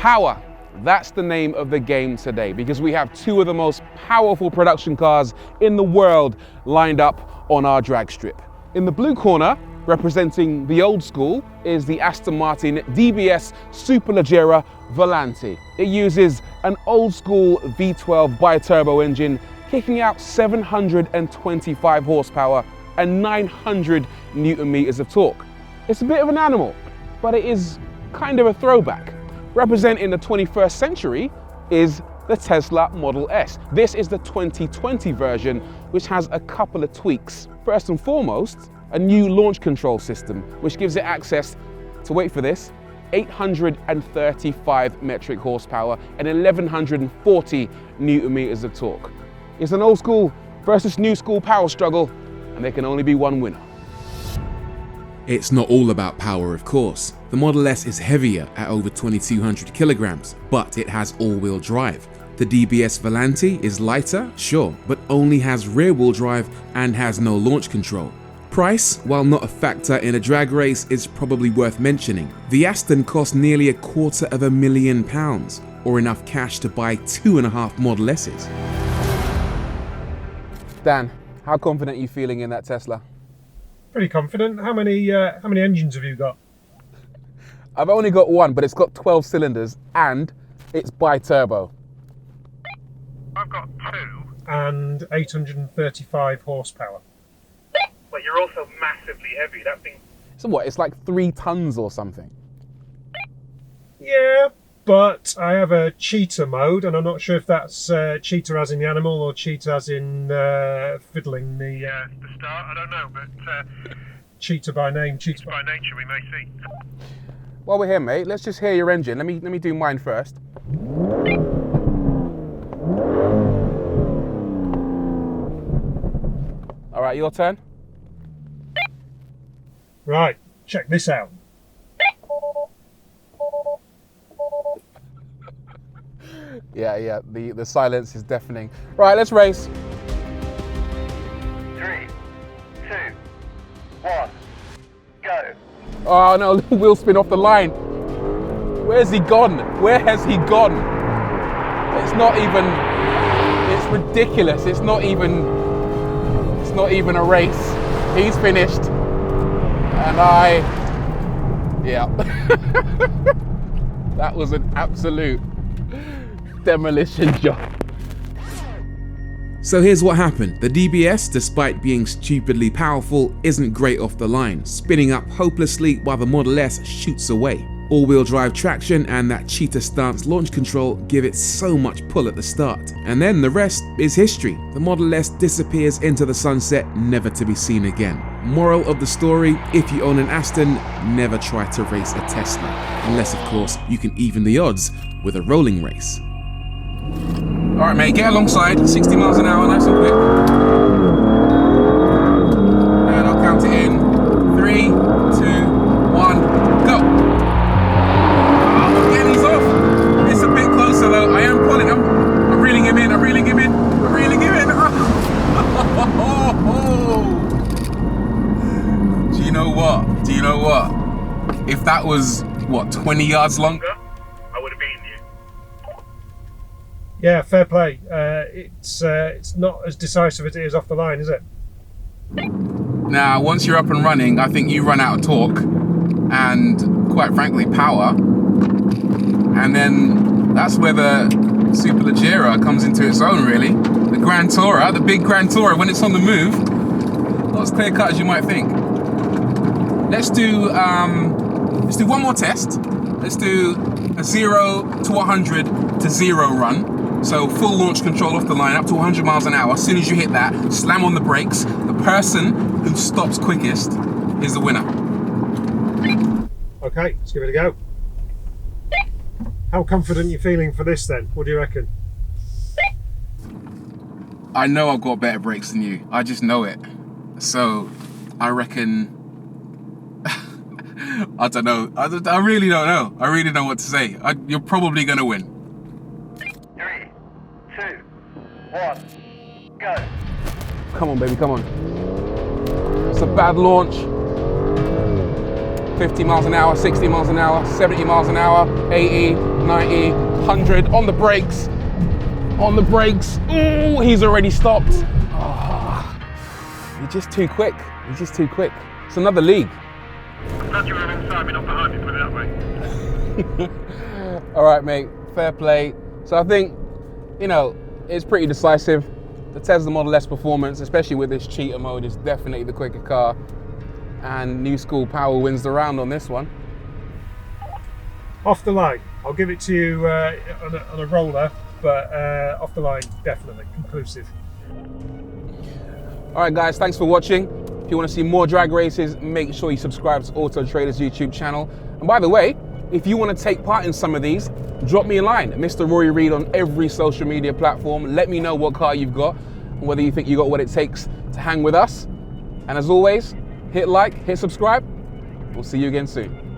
Power. That's the name of the game today, because we have two of the most powerful production cars in the world lined up on our drag strip. In the blue corner, representing the old school, is the Aston Martin DBS Superleggera Volante. It uses an old school V12 bi-turbo engine, kicking out 725 horsepower and 900 Newton meters of torque. It's a bit of an animal, but it is kind of a throwback. Representing the 21st century is the Tesla Model S. This is the 2020 version, which has a couple of tweaks. First and foremost, a new launch control system, which gives it access to, wait for this, 835 metric horsepower and 1140 Newton meters of torque. It's an old school versus new school power struggle, and there can only be one winner. It's not all about power, of course. The Model S is heavier at over 2200 kilograms, but it has all-wheel drive. The DBS Volante is lighter, sure, but only has rear-wheel drive and has no launch control. Price, while not a factor in a drag race, is probably worth mentioning. The Aston cost nearly £250,000, or enough cash to buy 2.5 Model S's. Dan, how confident are you feeling in that Tesla? Pretty confident. How many engines have you got? I've only got one, but it's got 12 cylinders and it's bi-turbo. I've got 2 and 835 horsepower. But you're also massively heavy. That thing. So what? It's like 3 tons or something. Yeah, but I have a cheetah mode, and I'm not sure if that's cheetah as in the animal or cheetah as in fiddling the start. I don't know, but cheetah by name, cheetah by nature, we may see. While we're here, mate, let's just hear your engine. Let me do mine first. All right, your turn. Right, check this out. Yeah, the silence is deafening. Right, let's race. 3, 2, 1, go. Oh no, little wheel spin off the line. Where's he gone? Where has he gone? It's not even, it's ridiculous. It's not even a race. He's finished. And yeah. That was an absolute demolition job. So here's what happened. The DBS, despite being stupidly powerful, isn't great off the line, spinning up hopelessly while the Model S shoots away. All-wheel drive traction and that cheetah stance launch control give it so much pull at the start. And then the rest is history. The Model S disappears into the sunset, never to be seen again. Moral of the story, if you own an Aston, never try to race a Tesla. Unless, of course, you can even the odds with a rolling race. All right, mate, get alongside, 60 miles an hour, nice and quick. And I'll count it in. 3, 2, 1, go. I'm getting these off. It's a bit closer though. I am pulling him. I'm reeling him in. I'm reeling him in. I'm reeling him in. Do you know what? Do you know what? If that was, what, 20 yards longer, I would have beaten you. Yeah, fair play. It's not as decisive as it is off the line, is it? now, once you're up and running, I think you run out of torque and, quite frankly, power. And then that's where the Superleggera comes into its own, really. The Grand Tourer, the big Grand Tourer, when it's on the move, not as clear cut as you might think. Let's do one more test. Let's do a 0 to 100 to 0 run. So full launch control off the line, up to 100 miles an hour. As soon as you hit that, slam on the brakes. The person who stops quickest is the winner. Okay, let's give it a go. How confident are you feeling for this then? What do you reckon? I know I've got better brakes than you. I just know it. So I reckon, I don't know. I really don't know. I really don't know what to say. You're probably going to win. 3, 2, 1, go. Come on, baby, come on. It's a bad launch. 50 miles an hour, 60 miles an hour, 70 miles an hour, 80. 90, 100, on the brakes. On the brakes. Ooh, he's already stopped. Oh, you're just too quick. You're just too quick. It's another league. I'm glad you were alongside me, not behind me, put it that way. All right, mate, fair play. So I think, you know, it's pretty decisive. The Tesla Model S performance, especially with this cheater mode, is definitely the quicker car. And new school power wins the round on this one. Off the line, I'll give it to you on a roller, but off the line, definitely conclusive. All right, guys, thanks for watching. If you want to see more drag races, make sure you subscribe to Autotrader's YouTube channel. And by the way, if you want to take part in some of these, drop me a line, Mr. Rory Reid, on every social media platform. Let me know what car you've got and whether you think you got what it takes to hang with us. And as always, hit like, hit subscribe. We'll see you again soon.